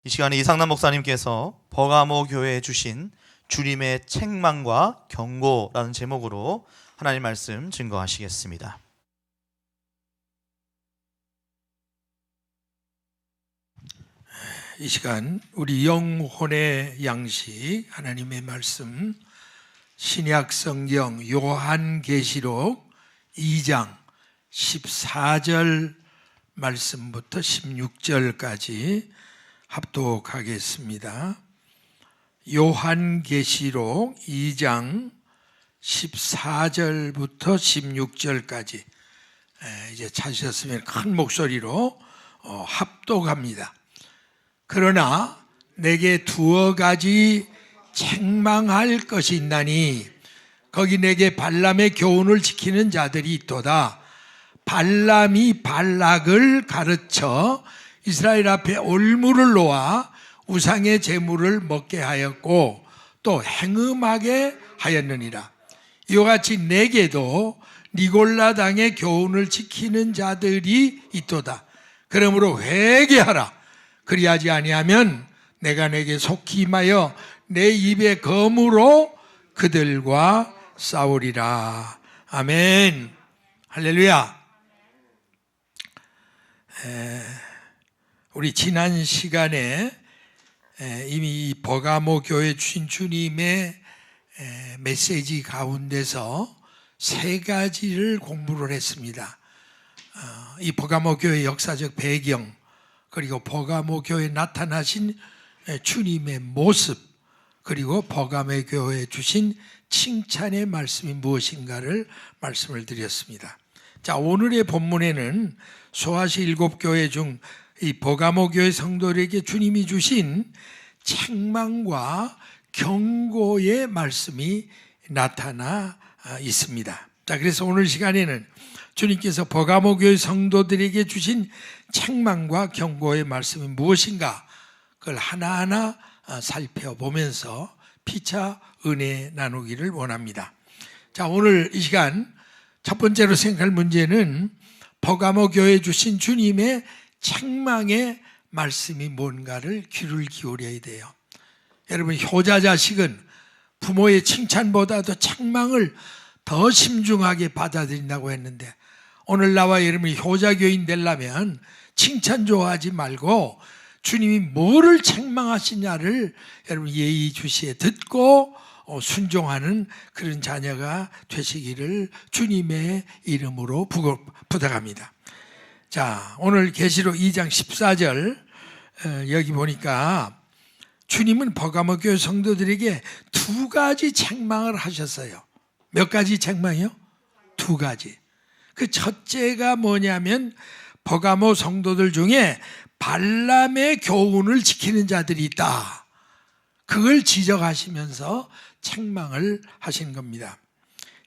이 시간에 이상남 목사님께서 버가모 교회에 주신 주님의 책망과 경고라는 제목으로 하나님 말씀 증거하시겠습니다. 이 시간 우리 영혼의 양식 하나님의 말씀 신약 성경 요한계시록 2장 14절 말씀부터 16절까지 합독하겠습니다. 요한계시록 2장 14절부터 16절까지 이제 찾으셨으면 큰 목소리로 합독합니다. 그러나 내게 두어 가지 책망할 것이 있나니 거기 내게 발람의 교훈을 지키는 자들이 있도다. 발람이 발락을 가르쳐 이스라엘 앞에 올무를 놓아 우상의 제물을 먹게 하였고 또 행음하게 하였느니라. 이와 같이 내게도 니골라 당의 교훈을 지키는 자들이 있도다. 그러므로 회개하라. 그리하지 아니하면 내가 내게 속히 임하여 내 입의 검으로 그들과 싸우리라. 아멘. 할렐루야. 우리 지난 시간에 이미 버가모 교회 주신 주님의 메시지 가운데서 세 가지를 공부를 했습니다. 이 버가모 교회 역사적 배경, 그리고 버가모 교회에 나타나신 주님의 모습, 그리고 버가모 교회에 주신 칭찬의 말씀이 무엇인가를 말씀을 드렸습니다. 자, 오늘의 본문에는 소아시 7교회 중 이 버가모 교회 성도들에게 주님이 주신 책망과 경고의 말씀이 나타나 있습니다. 자, 그래서 오늘 시간에는 주님께서 버가모 교회 성도들에게 주신 책망과 경고의 말씀이 무엇인가, 그걸 하나하나 살펴보면서 피차 은혜 나누기를 원합니다. 자, 오늘 이 시간 첫 번째로 생각할 문제는 버가모 교회에 주신 주님의 책망의 말씀이 뭔가를 귀를 기울여야 돼요. 여러분, 효자 자식은 부모의 칭찬보다도 책망을 더 심중하게 받아들인다고 했는데, 오늘 나와 여러분이 효자교인 되려면 칭찬 좋아하지 말고 주님이 뭐를 책망하시냐를 여러분 예의주시에 듣고 순종하는 그런 자녀가 되시기를 주님의 이름으로 부탁합니다. 자, 오늘 계시록 2장 14절 여기 보니까 주님은 버가모 교회 성도들에게 두 가지 책망을 하셨어요. 몇 가지 책망이요? 두 가지. 그 첫째가 뭐냐면 버가모 성도들 중에 발람의 교훈을 지키는 자들이 있다. 그걸 지적하시면서 책망을 하신 겁니다.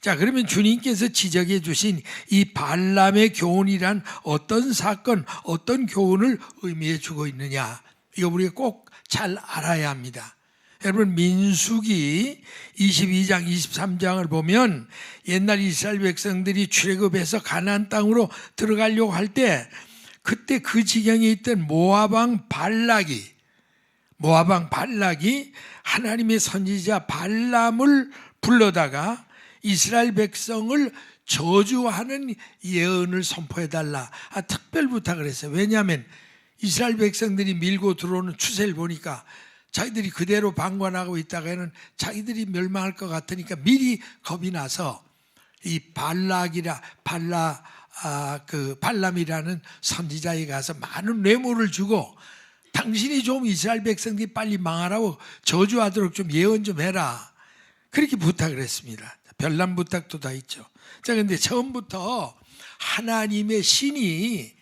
자, 그러면 주님께서 지적해 주신 이 발람의 교훈이란 어떤 사건, 어떤 교훈을 의미해 주고 있느냐, 이거 우리가 꼭 잘 알아야 합니다. 여러분, 민수기 22장 23장을 보면 옛날 이스라엘 백성들이 출애굽해서 가나안 땅으로 들어가려고 할 때 그때 그 지경에 있던 모압왕 발락이 하나님의 선지자 발람을 불러다가 이스라엘 백성을 저주하는 예언을 선포해달라, 특별 부탁을 했어요. 왜냐하면 이스라엘 백성들이 밀고 들어오는 추세를 보니까 자기들이 그대로 방관하고 있다가는 자기들이 멸망할 것 같으니까 미리 겁이 나서 이 발람이라는 선지자에 가서 많은 뇌물을 주고 당신이 좀 이스라엘 백성들이 빨리 망하라고 저주하도록 좀 예언 좀 해라, 그렇게 부탁을 했습니다. 별난 부탁도 다 있죠. 자, 근데 처음부터 하나님의 신이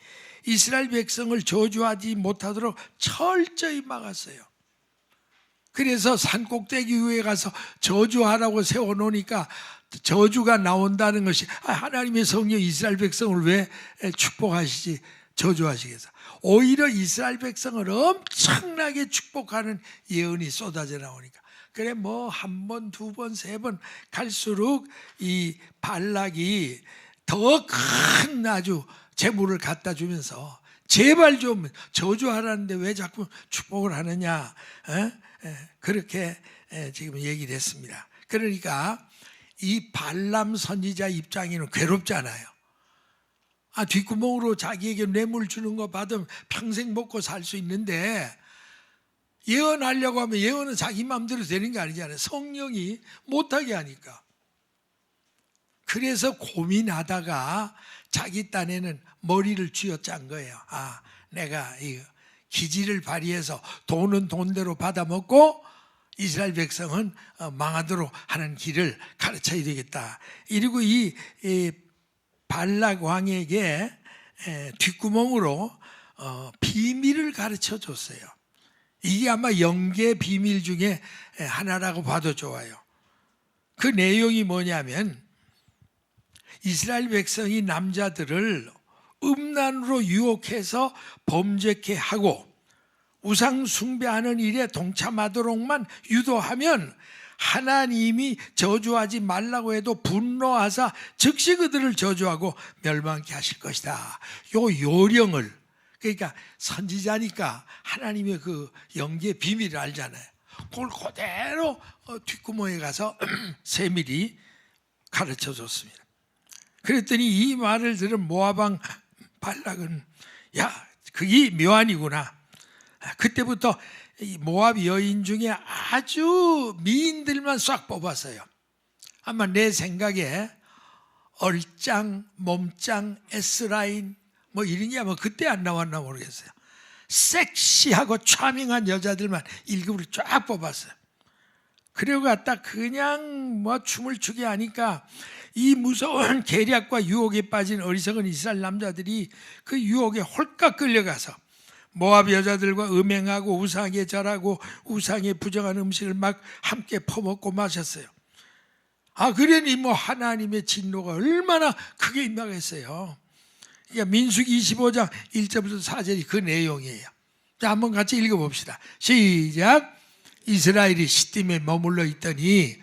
이스라엘 백성을 저주하지 못하도록 철저히 막았어요. 그래서 산 꼭대기 위에 가서 저주하라고 세워놓으니까 저주가 나온다는 것이, 하나님의 성령 이스라엘 백성을 왜 축복하시지 저주하시겠어. 오히려 이스라엘 백성을 엄청나게 축복하는 예언이 쏟아져 나오니까, 그래 뭐 한 번, 두 번, 세 번 갈수록 이 발락이 더 큰 아주 재물을 갖다 주면서 제발 좀 저주하라는데 왜 자꾸 축복을 하느냐, 그렇게 지금 얘기를 했습니다. 그러니까 이 발람 선지자 입장에는 괴롭잖아요. 뒷구멍으로 자기에게 뇌물 주는 거 받으면 평생 먹고 살 수 있는데, 예언하려고 하면 예언은 자기 마음대로 되는 게 아니잖아요. 성령이 못하게 하니까. 그래서 고민하다가 자기 딴에는 머리를 쥐어짠 거예요. 내가 이 기지를 발휘해서 돈은 돈대로 받아먹고 이스라엘 백성은 망하도록 하는 길을 가르쳐야 되겠다. 그리고 이 발락 왕에게 뒷구멍으로 비밀을 가르쳐 줬어요. 이게 아마 영계 비밀 중에 하나라고 봐도 좋아요. 그 내용이 뭐냐면, 이스라엘 백성이 남자들을 음란으로 유혹해서 범죄케 하고 우상 숭배하는 일에 동참하도록만 유도하면 하나님이 저주하지 말라고 해도 분노하사 즉시 그들을 저주하고 멸망케 하실 것이다. 요 요령을, 그러니까 선지자니까 하나님의 그 영계 비밀을 알잖아요. 그걸 그대로 뒷구멍에 가서 세밀히 가르쳐 줬습니다. 그랬더니 이 말을 들은 모압 왕 발락은, 야, 그게 묘안이구나. 그때부터 이 모압 여인 중에 아주 미인들만 싹 뽑았어요. 아마 내 생각에 얼짱, 몸짱, S라인 뭐 이런 게 아마 그때 안 나왔나 모르겠어요. 섹시하고 차밍한 여자들만 1급으로 쫙 뽑았어요. 그리고 갖다 그냥 뭐 춤을 추게 하니까 이 무서운 계략과 유혹에 빠진 어리석은 이스라엘 남자들이 그 유혹에 홀딱 끌려가서 모압 여자들과 음행하고 우상에 절하고 우상에 부정한 음식을 막 함께 퍼먹고 마셨어요. 그러니 뭐 하나님의 진노가 얼마나 크게 임하겠어요. 그러니까 민수기 25장 1절부터 4절이 그 내용이에요. 자, 한번 같이 읽어봅시다. 시작. 이스라엘이 시딤에 머물러 있더니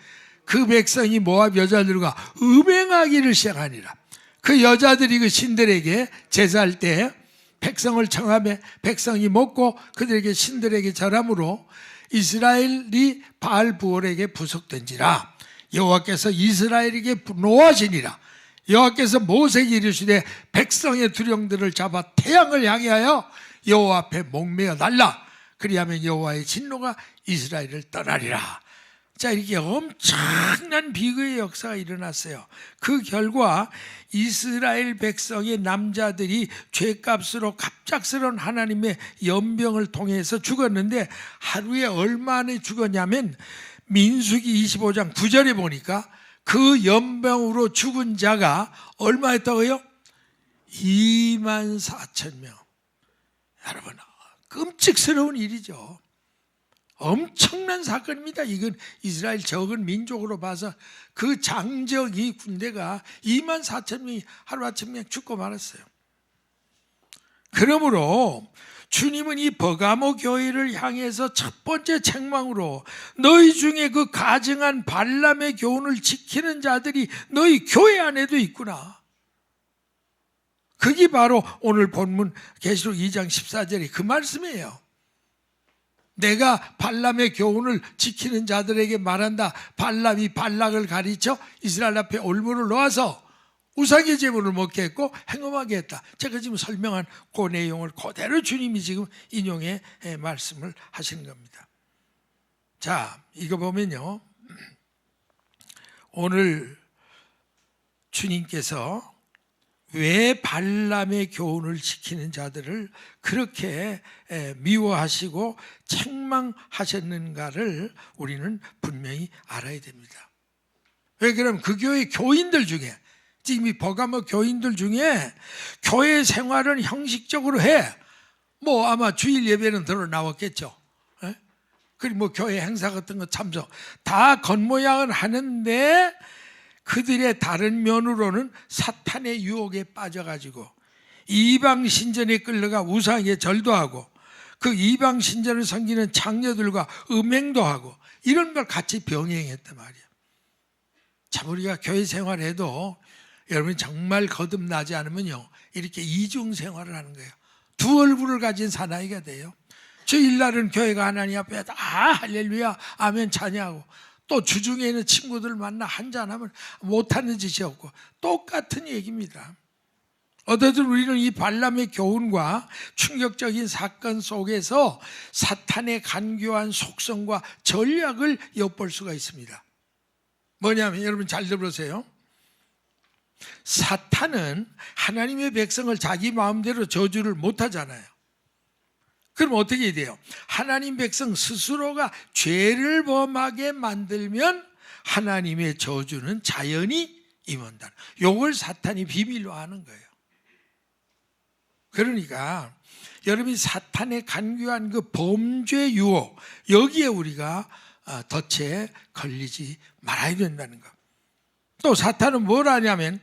그 백성이 모압 여자들과 음행하기를 시작하니라. 그 여자들이 그 신들에게 제사할 때 백성을 청하며 백성이 먹고 그들에게 신들에게 절함으로 이스라엘이 바알 부올에게 부속된지라. 여호와께서 이스라엘에게 분노하시니라. 여호와께서 모세에게 이르시되 백성의 두령들을 잡아 태양을 향하여 여호와 앞에 목매어 날라. 그리하면 여호와의 진노가 이스라엘을 떠나리라. 자, 이렇게 엄청난 비극의 역사가 일어났어요. 그 결과 이스라엘 백성의 남자들이 죄값으로 갑작스러운 하나님의 연병을 통해서 죽었는데, 하루에 얼마나 죽었냐면 민수기 25장 9절에 보니까 그 연병으로 죽은 자가 얼마였다고요? 24,000명. 여러분, 끔찍스러운 일이죠. 엄청난 사건입니다. 이건 이스라엘 적은 민족으로 봐서 그 장정이 군대가 24,000명이 하루아침에 그냥 죽고 말았어요. 그러므로 주님은 이 버가모 교회를 향해서 첫 번째 책망으로 너희 중에 그 가증한 발람의 교훈을 지키는 자들이 너희 교회 안에도 있구나. 그게 바로 오늘 본문 계시록 2장 14절의 그 말씀이에요. 내가 발람의 교훈을 지키는 자들에게 말한다. 발람이 발락을 가르쳐 이스라엘 앞에 올무를 놓아서 우상의 제물을 먹게 했고 행음하게 했다. 제가 지금 설명한 그 내용을 그대로 주님이 지금 인용해 말씀을 하시는 겁니다. 자, 이거 보면요, 오늘 주님께서 왜 발람의 교훈을 지키는 자들을 그렇게 미워하시고 책망하셨는가를 우리는 분명히 알아야 됩니다. 왜 그러면 그 교회 교인들 중에, 지금 이 버가모 교인들 중에 교회 생활은 형식적으로 해. 뭐 아마 주일 예배는 들어 나왔겠죠. 그리고 뭐 교회 행사 같은 거 참석 다 겉모양은 하는데 그들의 다른 면으로는 사탄의 유혹에 빠져가지고 이방 신전에 끌려가 우상에 절도 하고 그 이방 신전을 섬기는 장녀들과 음행도 하고 이런 걸 같이 병행했단 말이에요. 참 우리가 교회 생활해도 여러분 정말 거듭나지 않으면요, 이렇게 이중 생활을 하는 거예요. 두 얼굴을 가진 사나이가 돼요. 주일날은 교회가 하나님 앞에 할렐루야 아멘 찬양하고, 또 주중에는 친구들 만나 한잔하면 못하는 짓이 없고, 똑같은 얘기입니다. 어쨌든 우리는 이 발람의 교훈과 충격적인 사건 속에서 사탄의 간교한 속성과 전략을 엿볼 수가 있습니다. 뭐냐면, 여러분 잘 들어보세요. 사탄은 하나님의 백성을 자기 마음대로 저주를 못하잖아요. 그럼 어떻게 돼요? 하나님 백성 스스로가 죄를 범하게 만들면 하나님의 저주는 자연히 임한다. 이걸 사탄이 비밀로 하는 거예요. 그러니까 여러분이 사탄의 간교한 그 범죄 유혹, 여기에 우리가 덫에 걸리지 말아야 된다는 거. 또 사탄은 뭘 하냐면,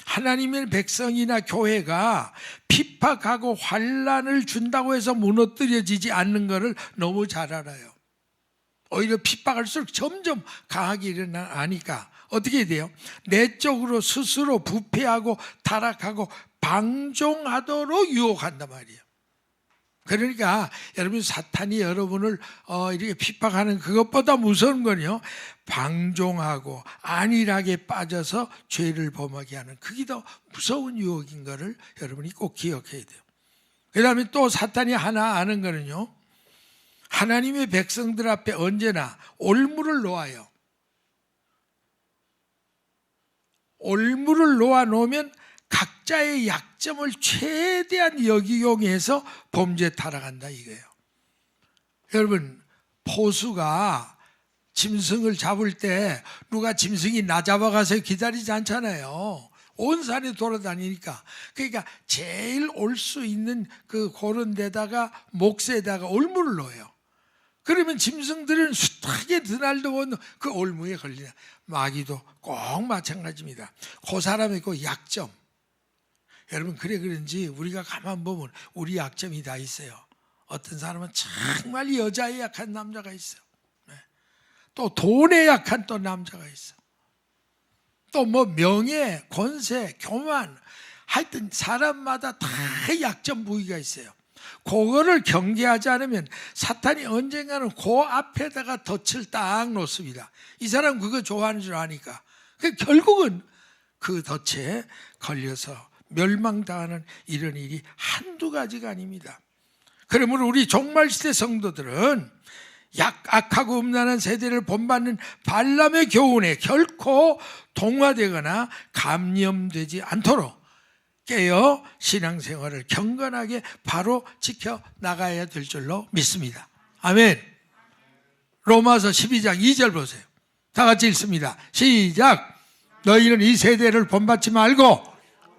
하나님의 백성이나 교회가 핍박하고 환난을 준다고 해서 무너뜨려지지 않는 것을 너무 잘 알아요. 오히려 핍박할수록 점점 강하게 일어나니까 어떻게 돼요? 내적으로 스스로 부패하고 타락하고 방종하도록 유혹한단 말이에요. 그러니까 여러분, 사탄이 여러분을 이렇게 핍박하는 그것보다 무서운 건요, 방종하고 안일하게 빠져서 죄를 범하게 하는, 그게 더 무서운 유혹인 것을 여러분이 꼭 기억해야 돼요. 그 다음에 또 사탄이 하나 아는 거는요, 하나님의 백성들 앞에 언제나 올무를 놓아요. 올무를 놓아놓으면 각자의 약점을 최대한 역이용해서 범죄에 타락한다 이거예요. 여러분, 포수가 짐승을 잡을 때 누가 짐승이 나 잡아가서 기다리지 않잖아요. 온 산에 돌아다니니까. 그러니까 제일 올 수 있는 그 그런 데다가 몫에다가 올무를 넣어요. 그러면 짐승들은 숱하게 드날도 그 올무에 걸리냐. 마귀도 꼭 마찬가지입니다. 그 사람의 그 약점, 여러분, 그런지 우리가 가만 보면 우리 약점이 다 있어요. 어떤 사람은 정말 여자에 약한 남자가 있어요. 또 돈에 약한 또 남자가 있어. 또 뭐 명예, 권세, 교만, 하여튼 사람마다 다 약점 부위가 있어요. 그거를 경계하지 않으면 사탄이 언젠가는 그 앞에다가 덫을 딱 놓습니다. 이 사람 그거 좋아하는 줄 아니까. 결국은 그 덫에 걸려서 멸망당하는 이런 일이 한두 가지가 아닙니다. 그러므로 우리 종말시대 성도들은 악하고 음란한 세대를 본받는 발람의 교훈에 결코 동화되거나 감염되지 않도록 깨어 신앙생활을 경건하게 바로 지켜나가야 될 줄로 믿습니다. 아멘. 로마서 12장 2절 보세요. 다 같이 읽습니다. 시작. 너희는 이 세대를 본받지 말고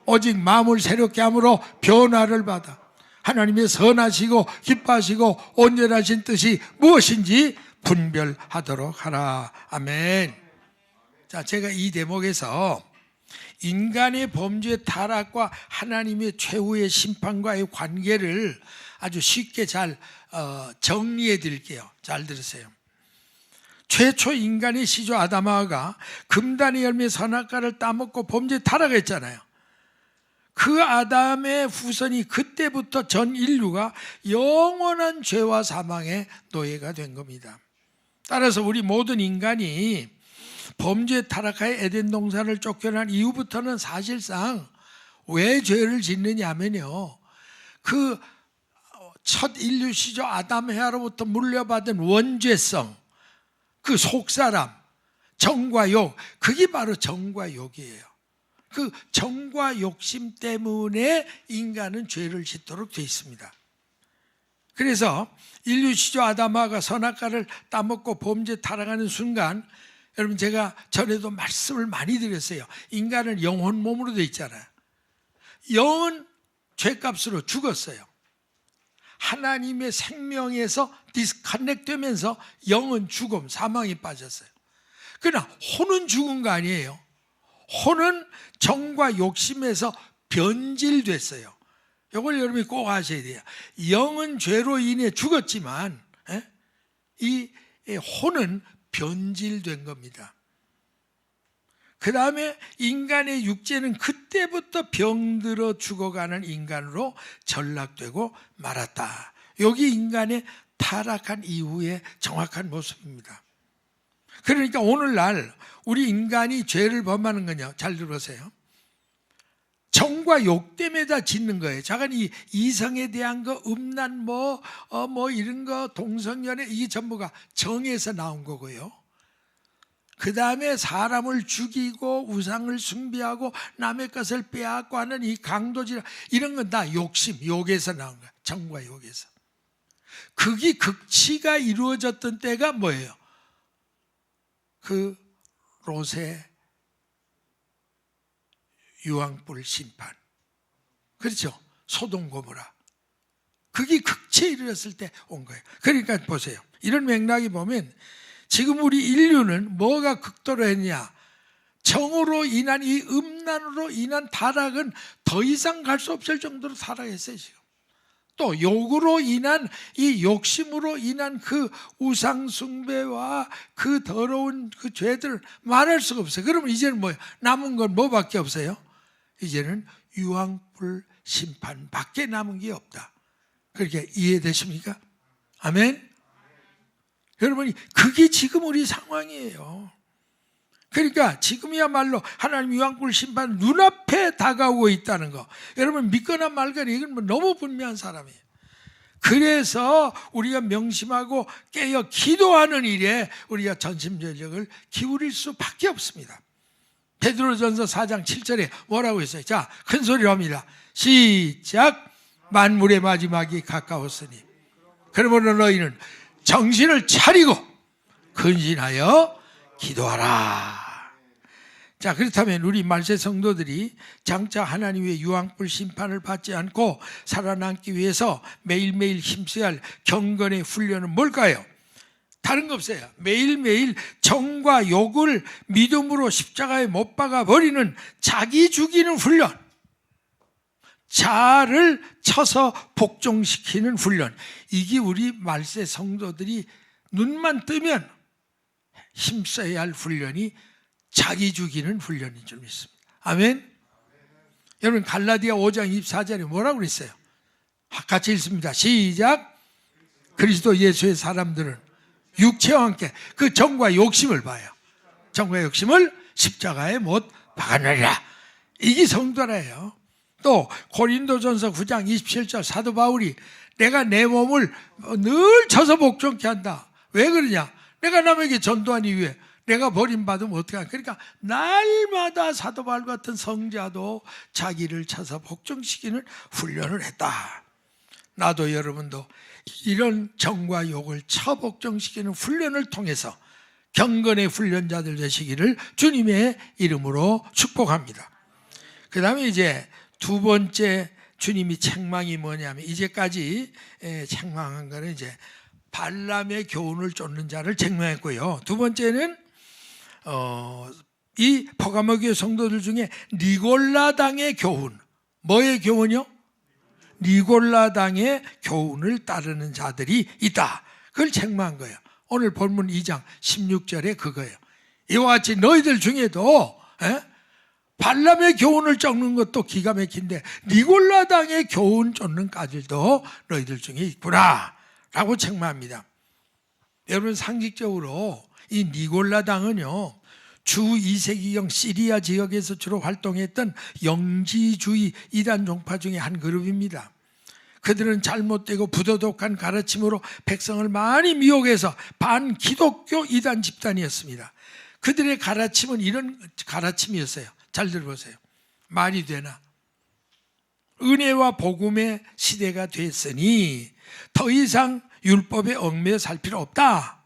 오직 마음을 새롭게 함으로 변화를 받아 하나님의 선하시고 기뻐하시고 온전하신 뜻이 무엇인지 분별하도록 하라. 아멘. 자, 제가 이 대목에서 인간의 범죄 타락과 하나님의 최후의 심판과의 관계를 아주 쉽게 잘 정리해 드릴게요. 잘 들으세요. 최초 인간의 시조 아담하가 금단의 열매 선악과를 따먹고 범죄 타락했잖아요. 그 아담의 후손이 그때부터 전 인류가 영원한 죄와 사망의 노예가 된 겁니다. 따라서 우리 모든 인간이 범죄 타락하여 에덴 동산을 쫓겨난 이후부터는 사실상 왜 죄를 짓느냐 하면요, 그 첫 인류 시조 아담 해아로부터 물려받은 원죄성, 그 속사람, 정과 욕, 그게 바로 정과 욕이에요. 그 정과 욕심 때문에 인간은 죄를 짓도록 되어 있습니다. 그래서 인류 시조 아담하가 선악과를 따먹고 범죄 타락하는 순간, 여러분 제가 전에도 말씀을 많이 드렸어요. 인간은 영혼 몸으로 되어 있잖아요. 영은 죄값으로 죽었어요. 하나님의 생명에서 디스커넥트 되면서 영은 죽음, 사망에 빠졌어요. 그러나 혼은 죽은 거 아니에요. 혼은 정과 욕심에서 변질됐어요. 이걸 여러분이 꼭 아셔야 돼요. 영은 죄로 인해 죽었지만 이 혼은 변질된 겁니다. 그 다음에 인간의 육체는 그때부터 병들어 죽어가는 인간으로 전락되고 말았다. 여기 인간의 타락한 이후의 정확한 모습입니다. 그러니까 오늘날 우리 인간이 죄를 범하는 거냐? 잘 들으세요. 정과 욕 때문에 다 짓는 거예요. 자간 이 이성에 대한 거, 음란 뭐 이런 거, 동성연애 이게 전부가 정에서 나온 거고요. 그 다음에 사람을 죽이고 우상을 숭배하고 남의 것을 빼앗고 하는 이 강도질 이런 건 다 욕심, 욕에서 나온 거예요. 정과 욕에서. 그게 극치가 이루어졌던 때가 뭐예요? 그 롯의 유황불 심판. 그렇죠? 소돔 고모라. 그게 극치에 이르렀을 때 온 거예요. 그러니까 보세요. 이런 맥락이 보면 지금 우리 인류는 뭐가 극도로 했냐? 정으로 인한 이 음란으로 인한 타락은 더 이상 갈 수 없을 정도로 타락했어요, 지금. 또 욕으로 인한 이 욕심으로 인한 그 우상 숭배와 그 더러운 그 죄들을 말할 수가 없어요. 그러면 이제는 뭐예요? 남은 건 뭐밖에 없어요? 이제는 유황불 심판밖에 남은 게 없다. 그렇게 이해되십니까? 아멘. 여러분이 그게 지금 우리 상황이에요. 그러니까 지금이야말로 하나님 유황불 심판 눈앞에 다가오고 있다는 거. 여러분 믿거나 말거나 이건 뭐 너무 분명한 사람이에요. 그래서 우리가 명심하고 깨어 기도하는 일에 우리가 전심전력을 기울일 수밖에 없습니다. 베드로전서 4장 7절에 뭐라고 했어요? 자, 큰 소리로 합니다. 시작. 만물의 마지막이 가까웠으니 그러므로 너희는 정신을 차리고 근신하여 기도하라. 자, 그렇다면 우리 말세 성도들이 장차 하나님의 유황불 심판을 받지 않고 살아남기 위해서 매일매일 힘써야 할 경건의 훈련은 뭘까요? 다른 거 없어요. 매일매일 정과 욕을 믿음으로 십자가에 못 박아 버리는 자기 죽이는 훈련, 자아를 쳐서 복종시키는 훈련. 이게 우리 말세 성도들이 눈만 뜨면 힘써야 할 훈련이 자기 죽이는 훈련인 줄 믿습니다. 아멘. 여러분 갈라디아 5장 24절에 뭐라고 그랬어요? 같이 읽습니다. 시작. 그리스도 예수의 사람들은 육체와 함께 그 정과 욕심을 봐요. 정과 욕심을 십자가에 못 박아내리라. 이게 성도라예요. 또 고린도전서 9장 27절 사도 바울이 내가 내 몸을 늘 쳐서 복종케 한다. 왜 그러냐? 내가 남에게 전도한 이후에 내가 버림받으면 어떻게 하냐? 그러니까 날마다 사도 바울 같은 성자도 자기를 쳐서 복종시키는 훈련을 했다. 나도 여러분도 이런 정과 욕을 쳐 복종시키는 훈련을 통해서 경건의 훈련자들 되시기를 주님의 이름으로 축복합니다. 그 다음에 이제 두 번째 주님이 책망이 뭐냐면 이제까지 책망한 거는 이제 발람의 교훈을 쫓는 자를 책망했고요. 두 번째는 이 퍼가모 교회 성도들 중에 니골라당의 교훈. 뭐의 교훈이요? 니골라당의 교훈을 따르는 자들이 있다. 그걸 책망한 거예요. 오늘 본문 2장 16절에 그거예요. 이와 같이 너희들 중에도 발람의 교훈을 쫓는 것도 기가 막힌데 니골라당의 교훈 쫓는 까지도 너희들 중에 있구나 라고 책망합니다. 여러분 상식적으로 이 니골라당은요 주 2세기경 시리아 지역에서 주로 활동했던 영지주의 이단 종파 중에 한 그룹입니다. 그들은 잘못되고 부도덕한 가르침으로 백성을 많이 미혹해서 반기독교 이단 집단이었습니다. 그들의 가르침은 이런 가르침이었어요. 잘 들어보세요. 말이 되나? 은혜와 복음의 시대가 됐으니 더 이상 율법에 얽매여 살 필요 없다.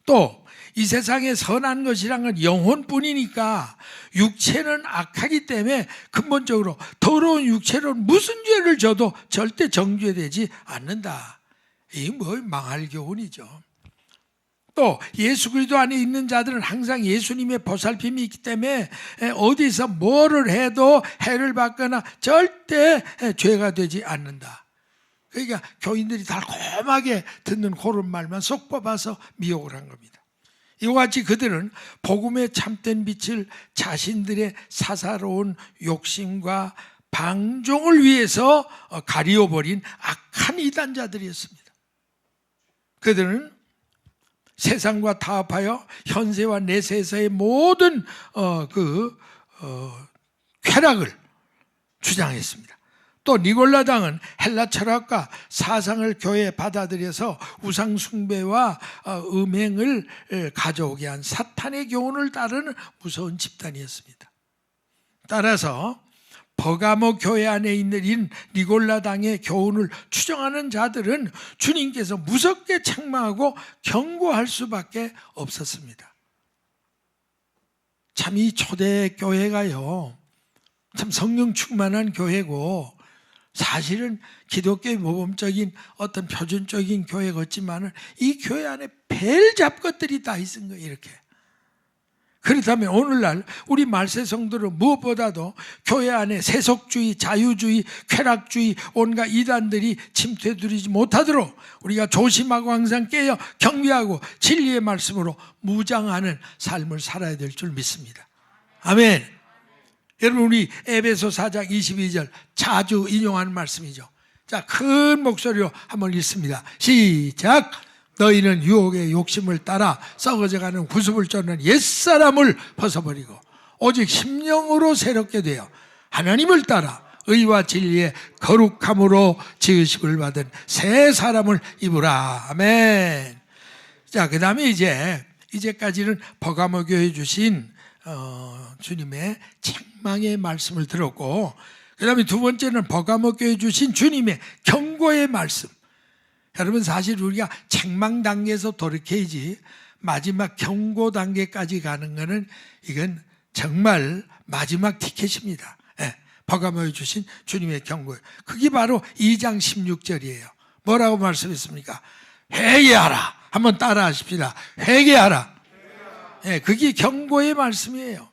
또 이 세상에 선한 것이란 건 영혼뿐이니까 육체는 악하기 때문에 근본적으로 더러운 육체로 무슨 죄를 져도 절대 정죄되지 않는다. 이게 뭐 망할 교훈이죠. 또 예수 그리스도 안에 있는 자들은 항상 예수님의 보살핌이 있기 때문에 어디서 뭐를 해도 해를 받거나 절대 죄가 되지 않는다. 그러니까 교인들이 달콤하게 듣는 그런 말만 쏙 뽑아서 미혹을 한 겁니다. 이와 같이 그들은 복음의 참된 빛을 자신들의 사사로운 욕심과 방종을 위해서 가리워버린 악한 이단자들이었습니다. 그들은 세상과 타협하여 현세와 내세에서의 모든 쾌락을 주장했습니다. 또 니골라당은 헬라 철학과 사상을 교회에 받아들여서 우상 숭배와 음행을 가져오게 한 사탄의 교훈을 따르는 무서운 집단이었습니다. 따라서 버가모 교회 안에 있는 니골라당의 교훈을 추정하는 자들은 주님께서 무섭게 책망하고 경고할 수밖에 없었습니다. 참 이 초대 교회가요, 참 성령 충만한 교회고 사실은 기독교의 모범적인 어떤 표준적인 교회 같지만은 이 교회 안에 별 잡것들이 다 있은 거예요. 이렇게. 그렇다면 오늘날 우리 말세 성도는 무엇보다도 교회 안에 세속주의, 자유주의, 쾌락주의, 온갖 이단들이 침투해들이지 못하도록 우리가 조심하고 항상 깨어 경배하고 진리의 말씀으로 무장하는 삶을 살아야 될 줄 믿습니다. 아멘. 여러분, 우리 에베소 4장 22절 자주 인용하는 말씀이죠. 자, 큰 목소리로 한번 읽습니다. 시작. 너희는 유혹의 욕심을 따라 썩어져가는 구습을 쫓는 옛사람을 벗어버리고 오직 심령으로 새롭게 되어 하나님을 따라 의와 진리의 거룩함으로 지으심을 받은 새 사람을 입으라. 아멘. 자, 그 다음에 이제까지는 버가모 교회 주신 주님의 책망의 말씀을 들었고, 그 다음에 두 번째는 버가모 교회 주신 주님의 경고의 말씀. 여러분, 사실 우리가 책망 단계에서 돌이켜야지 마지막 경고 단계까지 가는 것은 이건 정말 마지막 티켓입니다. 버가모에 주신 주님의 경고예요. 그게 바로 2장 16절이에요. 뭐라고 말씀했습니까? 회개하라. 한번 따라 하십시다. 회개하라. 그게 경고의 말씀이에요.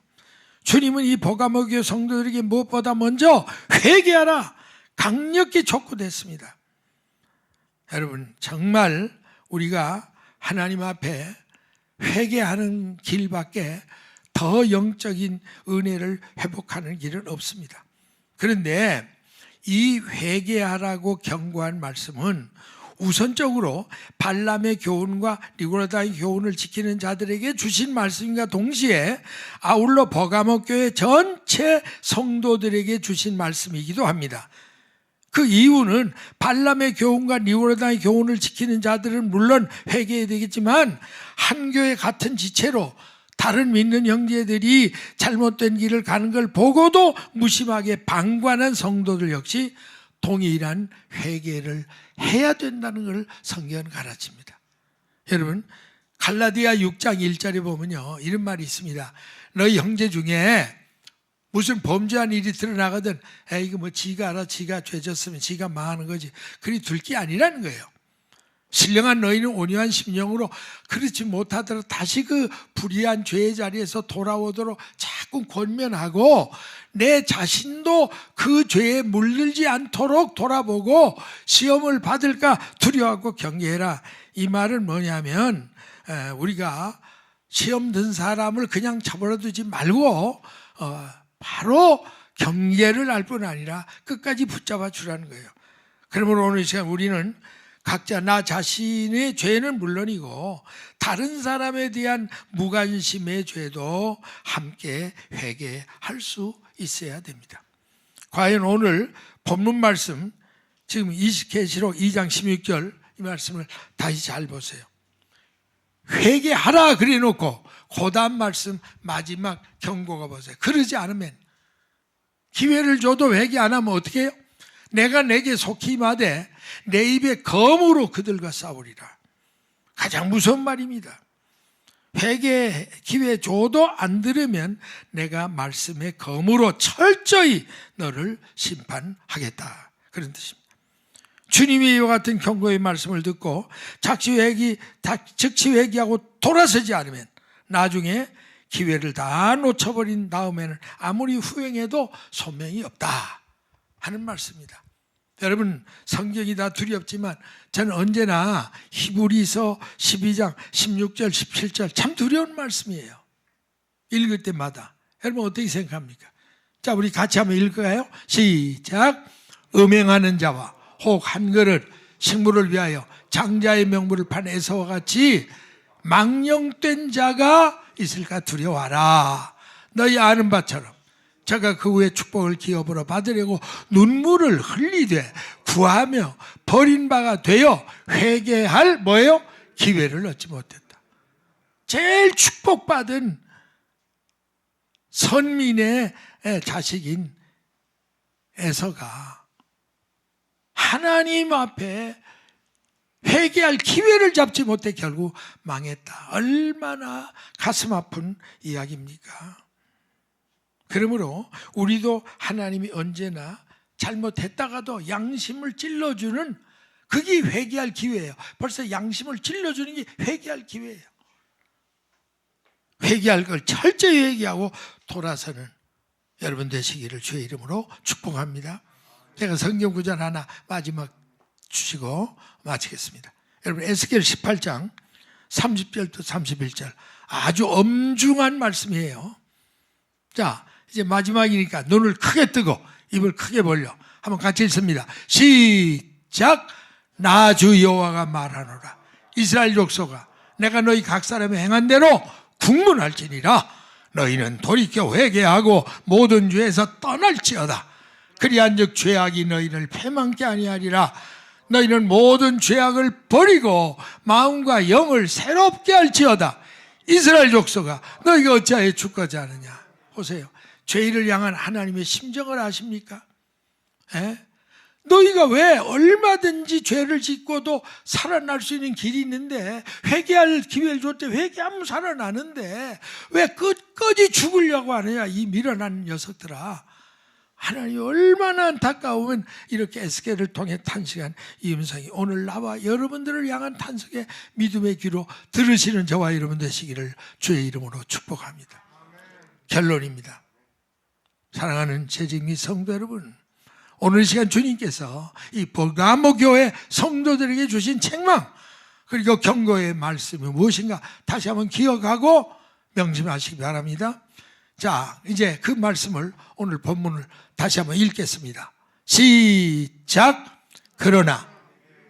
주님은 이 버가모 교회 성도들에게 무엇보다 먼저 회개하라 강력히 촉구됐습니다. 여러분, 정말 우리가 하나님 앞에 회개하는 길밖에 더 영적인 은혜를 회복하는 길은 없습니다. 그런데 이 회개하라고 경고한 말씀은 우선적으로 발람의 교훈과 니고라다의 교훈을 지키는 자들에게 주신 말씀과 동시에 아울러 버가모 교회 전체 성도들에게 주신 말씀이기도 합니다. 그 이유는 발람의 교훈과 니고라다의 교훈을 지키는 자들은 물론 회개해야 되겠지만 한 교회 같은 지체로 다른 믿는 형제들이 잘못된 길을 가는 걸 보고도 무심하게 방관한 성도들 역시 동일한 회개를 해야 된다는 걸 성경은 가르칩니다. 여러분, 갈라디아 6장 1절에 보면요, 이런 말이 있습니다. 너희 형제 중에 무슨 범죄한 일이 드러나거든 이거 뭐 지가 알아, 지가 죄졌으면 지가 망하는 거지, 그리 둘 게 아니라는 거예요. 신령한 너희는 온유한 심령으로 그렇지 못하더라도 다시 그 불의한 죄의 자리에서 돌아오도록 자꾸 권면하고 내 자신도 그 죄에 물들지 않도록 돌아보고 시험을 받을까 두려워하고 경계해라. 이 말은 뭐냐면 우리가 시험 든 사람을 그냥 쳐버려두지 말고 바로 경계를 할 뿐 아니라 끝까지 붙잡아 주라는 거예요. 그러므로 오늘 이 시간 우리는 각자 나 자신의 죄는 물론이고 다른 사람에 대한 무관심의 죄도 함께 회개할 수 있어야 됩니다. 과연 오늘 본문 말씀, 지금 계시록 2장 16절 이 말씀을 다시 잘 보세요. 회개하라 그래 놓고 그 다음 말씀 마지막 경고가 보세요. 그러지 않으면, 기회를 줘도 회개 안 하면 어떻게 해요? 내가 내게 속히 임하되 내 입에 검으로 그들과 싸우리라. 가장 무서운 말입니다. 회개 기회 줘도 안 들으면 내가 말씀의 검으로 철저히 너를 심판하겠다, 그런 뜻입니다. 주님이 이와 같은 경고의 말씀을 듣고 즉시 회개하고 돌아서지 않으면 나중에 기회를 다 놓쳐버린 다음에는 아무리 후행해도 소명이 없다 하는 말씀입니다. 여러분 성경이 다 두렵지만 저는 언제나 히브리서 12장 16절 17절 참 두려운 말씀이에요. 읽을 때마다. 여러분 어떻게 생각합니까? 자, 우리 같이 한번 읽어요. 시작. 음행하는 자와 혹 한 그릇 식물을 위하여 장자의 명분을 판 에서와 같이 망령된 자가 있을까 두려워하라. 너희 아는 바처럼 저가 그 후에 축복을 기업으로 받으려고 눈물을 흘리되 구하며 버린 바가 되어 회개할 뭐예요? 기회를 얻지 못했다. 제일 축복받은 선민의 자식인 에서가 하나님 앞에 회개할 기회를 잡지 못해 결국 망했다. 얼마나 가슴 아픈 이야기입니까? 그러므로 우리도 하나님이 언제나 잘못했다가도 양심을 찔러주는 그게 회개할 기회예요. 벌써 양심을 찔러주는 게 회개할 기회예요. 회개할 걸 철저히 회개하고 돌아서는 여러분 되시기를 주의 이름으로 축복합니다. 제가 성경 구절 하나 마지막 주시고 마치겠습니다. 여러분 에스겔 18장 30절부터 31절 아주 엄중한 말씀이에요. 자, 이제 마지막이니까 눈을 크게 뜨고 입을 크게 벌려 한번 같이 읽습니다. 시작. 나 주 여호와가 말하노라. 이스라엘 족속아, 내가 너희 각 사람의 행한 대로 국문할지니라. 너희는 돌이켜 회개하고 모든 죄에서 떠날지어다. 그리한즉 죄악이 너희를 패망케 아니하리라. 너희는 모든 죄악을 버리고 마음과 영을 새롭게 할지어다. 이스라엘 족속아, 너희가 어찌하여 죽고자 하느냐. 보세요. 죄를 향한 하나님의 심정을 아십니까? 너희가 왜 얼마든지 죄를 짓고도 살아날 수 있는 길이 있는데, 회개할 기회를 줄 때 회개하면 살아나는데 왜 끝까지 죽으려고 하느냐, 이 밀어난 녀석들아. 하나님이 얼마나 안타까우면 이렇게 에스겔을 통해 탄식한 이 음성이 오늘 나와 여러분들을 향한 탄식의 믿음의 귀로 들으시는 저와 여러분 되시기를 주의 이름으로 축복합니다. 결론입니다. 사랑하는 재직 및 성도 여러분, 오늘 이 시간 주님께서 이 버가모 교회 성도들에게 주신 책망 그리고 경고의 말씀이 무엇인가 다시 한번 기억하고 명심하시기 바랍니다. 자, 이제 그 말씀을 오늘 본문을 다시 한번 읽겠습니다. 시작. 그러나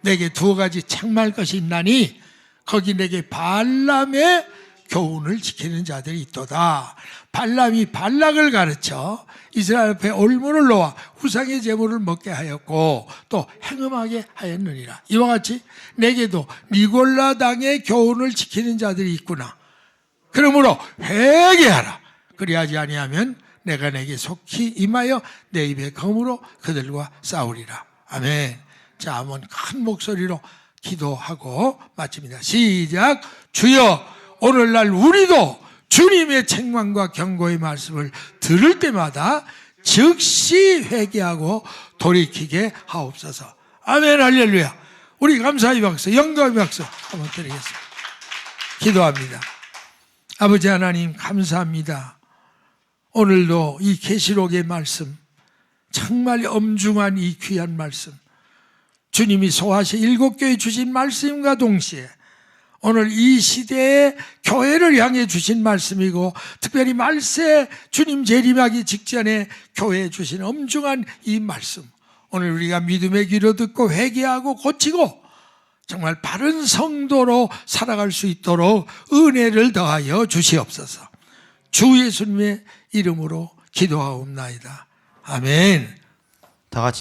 내게 두 가지 책망할 것이 있나니 거기 내게 발람의 교훈을 지키는 자들이 있도다. 발람이 발락을 가르쳐 이스라엘 앞에 올무를 놓아 우상의 제물을 먹게 하였고 또 행음하게 하였느니라. 이와 같이 내게도 니골라 당의 교훈을 지키는 자들이 있구나. 그러므로 회개하라. 그리하지 아니하면 내가 내게 속히 임하여 내 입의 검으로 그들과 싸우리라. 아멘. 자, 한번 큰 목소리로 기도하고 마칩니다. 시작. 주여, 오늘날 우리도 주님의 책망과 경고의 말씀을 들을 때마다 즉시 회개하고 돌이키게 하옵소서. 아멘. 할렐루야. 우리 감사의 박수, 영광의 박수 한번 드리겠습니다. 기도합니다. 아버지 하나님 감사합니다. 오늘도 이 계시록의 말씀, 정말 엄중한 이 귀한 말씀, 주님이 소아시 7교회 주신 말씀과 동시에 오늘 이 시대의 교회를 향해 주신 말씀이고, 특별히 말세 주님 재림하기 직전에 교회에 주신 엄중한 이 말씀, 오늘 우리가 믿음의 귀로 듣고 회개하고 고치고 정말 바른 성도로 살아갈 수 있도록 은혜를 더하여 주시옵소서. 주 예수님의 이름으로 기도하옵나이다. 아멘. 다 같이